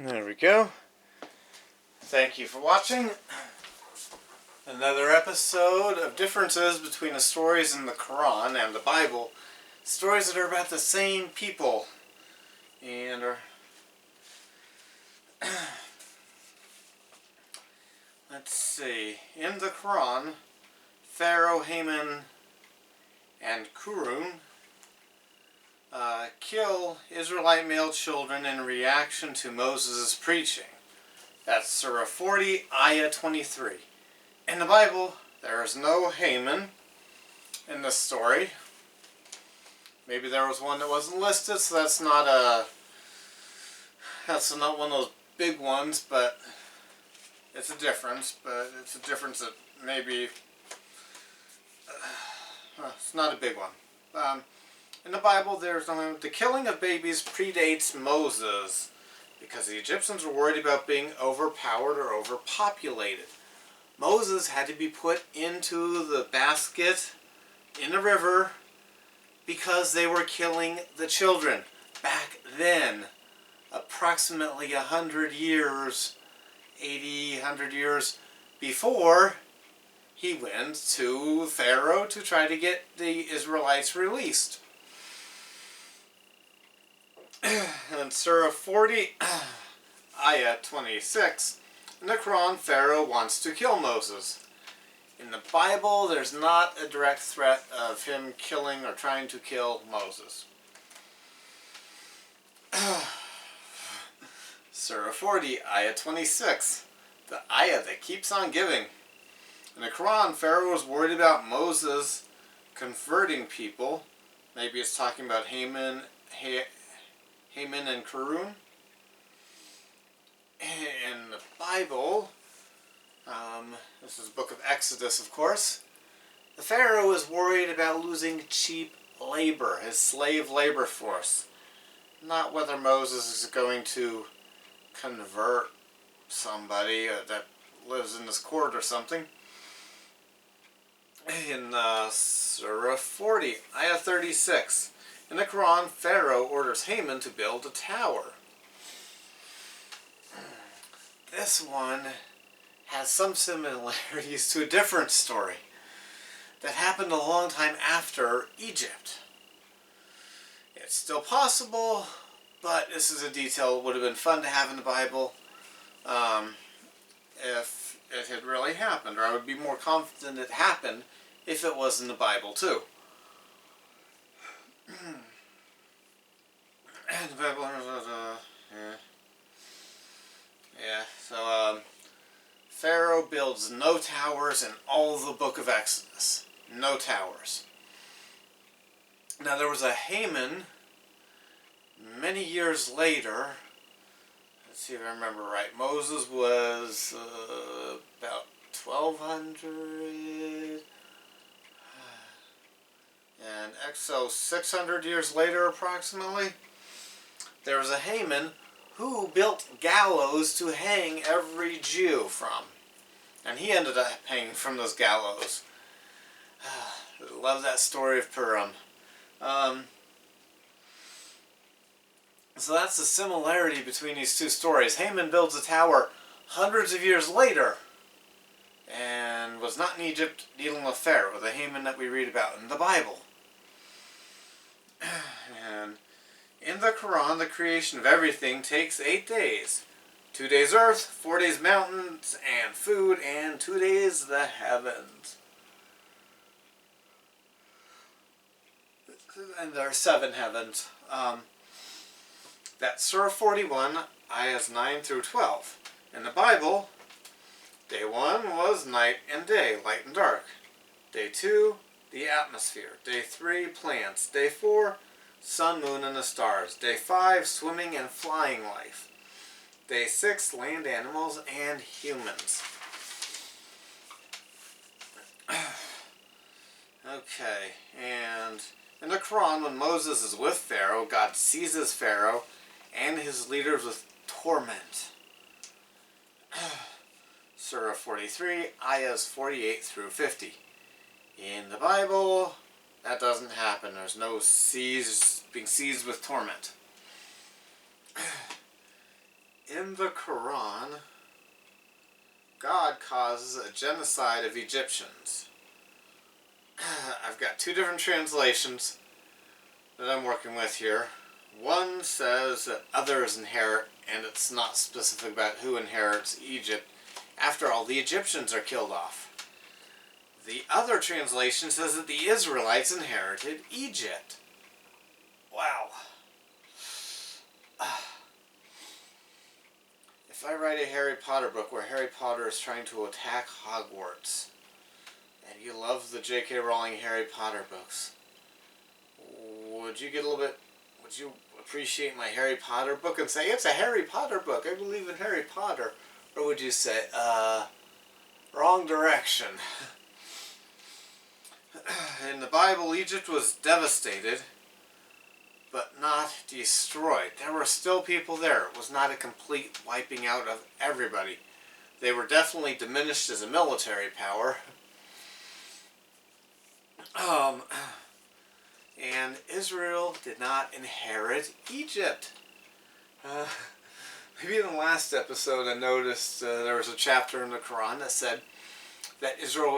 There we go. Thank you for watching. Another episode of differences between the stories in the Quran and the Bible. Stories that are about the same people. And are let's see. In the Quran, Pharaoh, Haman, and Qurun kill Israelite male children in reaction to Moses' preaching. That's Surah 40, Ayah 23. In the Bible, there is no Haman in this story. Maybe there was one that wasn't listed, so that's not one of those big ones, but it's a difference. But it's a difference that maybe it's not a big one. In the Bible, there's no. The killing of babies predates Moses because the Egyptians were worried about being overpowered or overpopulated. Moses had to be put into the basket in the river because they were killing the children. Back then, approximately 100 years, 100 years before he went to Pharaoh to try to get the Israelites released. In Surah 40, Ayah 26, in the Quran, Pharaoh wants to kill Moses. In the Bible, there's not a direct threat of him killing or trying to kill Moses. Surah 40, Ayah 26, the ayah that keeps on giving. In the Quran, Pharaoh was worried about Moses converting people. Maybe it's talking about Haman and Qurun. In the Bible, this is the book of Exodus, of course, the Pharaoh is worried about losing cheap labor, his slave labor force. Not whether Moses is going to convert somebody that lives in this court or something. In Surah 40, Ayah 36, in the Quran, Pharaoh orders Haman to build a tower. This one has some similarities to a different story that happened a long time after Egypt. It's still possible, but this is a detail that would have been fun to have in the Bible if it had really happened, or I would be more confident it happened if it was in the Bible too. And the Bible, so Pharaoh builds no towers in all the book of Exodus. No towers. Now there was a Haman many years later. Let's see if I remember right. Moses was about 1200. And so 600 years later approximately, there was a Haman who built gallows to hang every Jew from. And he ended up hanging from those gallows. Love that story of Purim. So that's the similarity between these two stories. Haman builds a tower hundreds of years later and was not in Egypt dealing with Pharaoh, the Haman that we read about in the Bible. And in the Quran, the creation of everything takes 8 days. 2 days earth, 4 days mountains and food, and 2 days the heavens. And there are 7 heavens. That's Surah 41, ayahs 9 through 12. In the Bible, day 1 was night and day, light and dark. Day 2, the atmosphere. Day 3, plants. Day 4, sun, moon, and the stars. Day 5, swimming and flying life. Day 6, land animals and humans. Okay, and in the Quran, when Moses is with Pharaoh, God seizes Pharaoh and his leaders with torment. Surah 43, ayahs 48 through 50. In the Bible, that doesn't happen. There's no being seized with torment. In In the Quran, God causes a genocide of Egyptians. I've got two different translations that I'm working with here. One says that others inherit, and it's not specific about who inherits Egypt. After all, the Egyptians are killed off. The other translation says that the Israelites inherited Egypt. Wow. If I write a Harry Potter book where Harry Potter is trying to attack Hogwarts, and you love the J.K. Rowling Harry Potter books, would you appreciate my Harry Potter book and say, it's a Harry Potter book, I believe in Harry Potter? Or would you say, wrong direction? In the Bible, Egypt was devastated, but not destroyed. There were still people there. It was not a complete wiping out of everybody. They were definitely diminished as a military power. And Israel did not inherit Egypt. Maybe in the last episode I noticed there was a chapter in the Quran that said that Pharaoh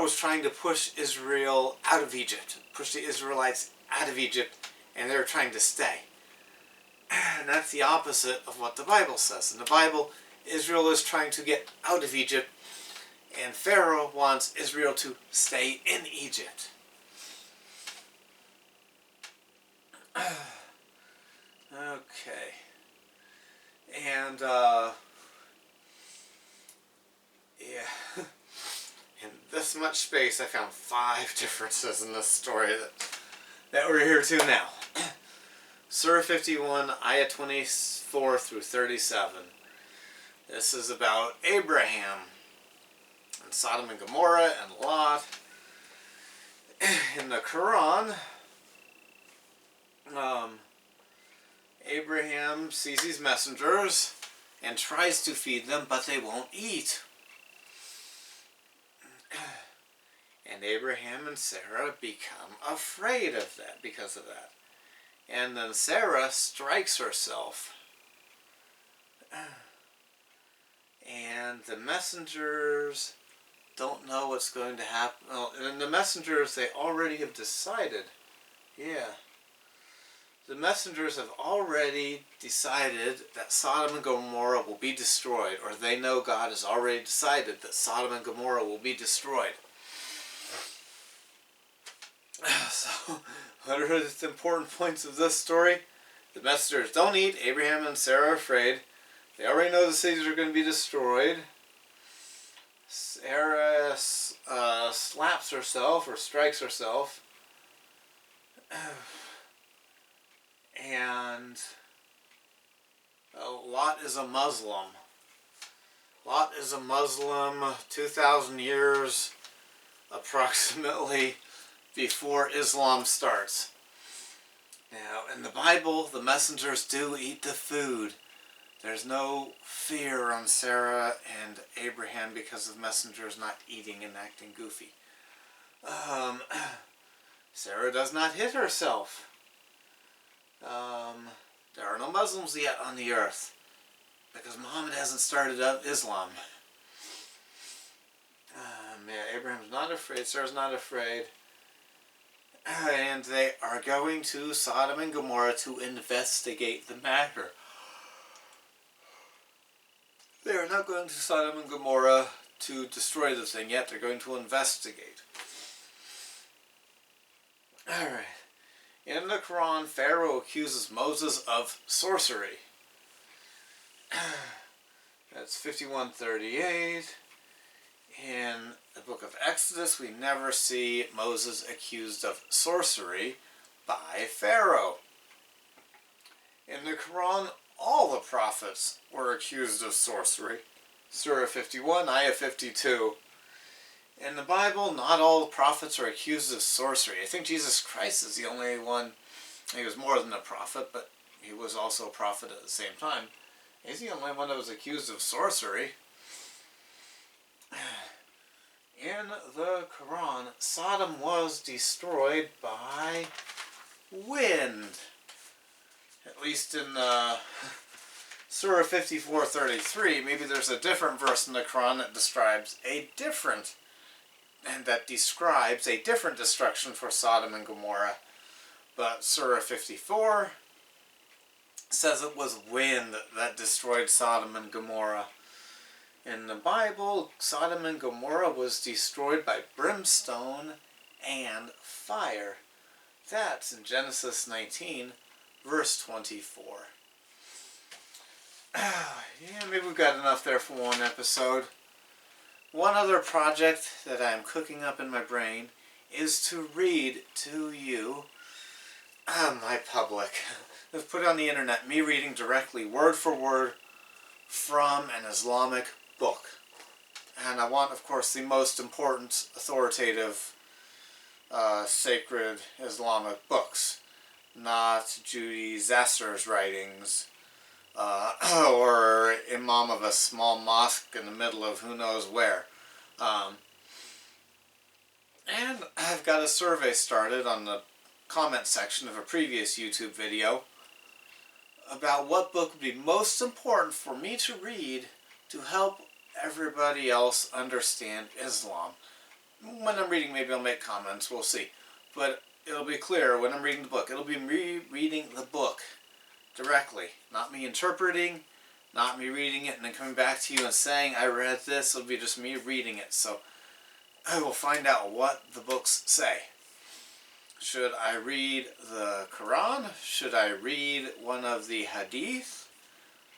was trying to push Israel out of Egypt, push the Israelites out of Egypt, and they were trying to stay. And that's the opposite of what the Bible says. In the Bible, Israel is trying to get out of Egypt, and Pharaoh wants Israel to stay in Egypt. Okay. And, yeah. In this much space, I found 5 differences in this story that we're here to now. Surah 51, Ayah 24 through 37. This is about Abraham and Sodom and Gomorrah and Lot. In the Quran, Abraham sees these messengers and tries to feed them, but they won't eat. And Abraham and Sarah become afraid of that because of that. And then Sarah strikes herself. And the messengers don't know what's going to happen. Well, and the messengers, they already have decided. Yeah. The messengers have already decided that Sodom and Gomorrah will be destroyed. Or they know God has already decided that Sodom and Gomorrah will be destroyed. So, what are the important points of this story? The messengers don't eat. Abraham and Sarah are afraid. They already know the cities are going to be destroyed. Sarah slaps herself or strikes herself. And Lot is a Muslim. Lot is a Muslim 2,000 years approximately before Islam starts. Now, in the Bible, the messengers do eat the food. There's no fear on Sarah and Abraham because of messengers not eating and acting goofy. Sarah does not hit herself. There are no Muslims yet on the earth because Muhammad hasn't started up Islam. Abraham's not afraid, Sarah's not afraid. And they are going to Sodom and Gomorrah to investigate the matter. They are not going to Sodom and Gomorrah to destroy the thing yet. They're going to investigate. Alright. In the Quran, Pharaoh accuses Moses of sorcery. That's 51:38. In the book of Exodus, we never see Moses accused of sorcery by Pharaoh. In the Quran, all the prophets were accused of sorcery. Surah 51, Ayah 52. In the Bible, not all the prophets are accused of sorcery. I think Jesus Christ is the only one. He was more than a prophet, but he was also a prophet at the same time. He's the only one that was accused of sorcery. In the Quran, Sodom was destroyed by wind. At least in Surah 54:33, maybe there's a different verse in the Quran that describes a different destruction for Sodom and Gomorrah. But Surah 54 says it was wind that destroyed Sodom and Gomorrah. In the Bible, Sodom and Gomorrah was destroyed by brimstone and fire. That's in Genesis 19, verse 24. Yeah, maybe we've got enough there for one episode. One other project that I'm cooking up in my brain is to read to you, my public. I've put it on the internet, me reading directly, word for word, from an Islamic book. And I want, of course, the most important, authoritative, sacred Islamic books. Not Judy Zasser's writings, or imam of a small mosque in the middle of who knows where. And I've got a survey started on the comment section of a previous YouTube video about what book would be most important for me to read to help everybody else understand Islam. When I'm reading, maybe I'll make comments, we'll see. But it'll be clear when I'm reading the book. It'll be me reading the book directly. Not me interpreting, not me reading it and then coming back to you and saying, I read this. It'll be just me reading it. So I will find out what the books say. Should I read the Quran? Should I read one of the Hadith?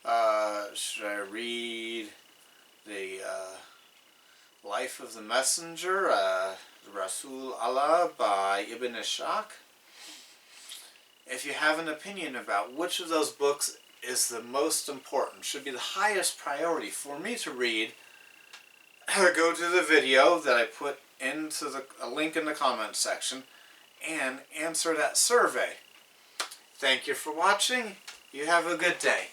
Should I read the Life of the Messenger, Rasul Allah by Ibn Ishaq? If you have an opinion about which of those books is the most important, should be the highest priority for me to read, go to the video that I put into a link in the comment section and answer that survey. Thank you for watching. You have a good day.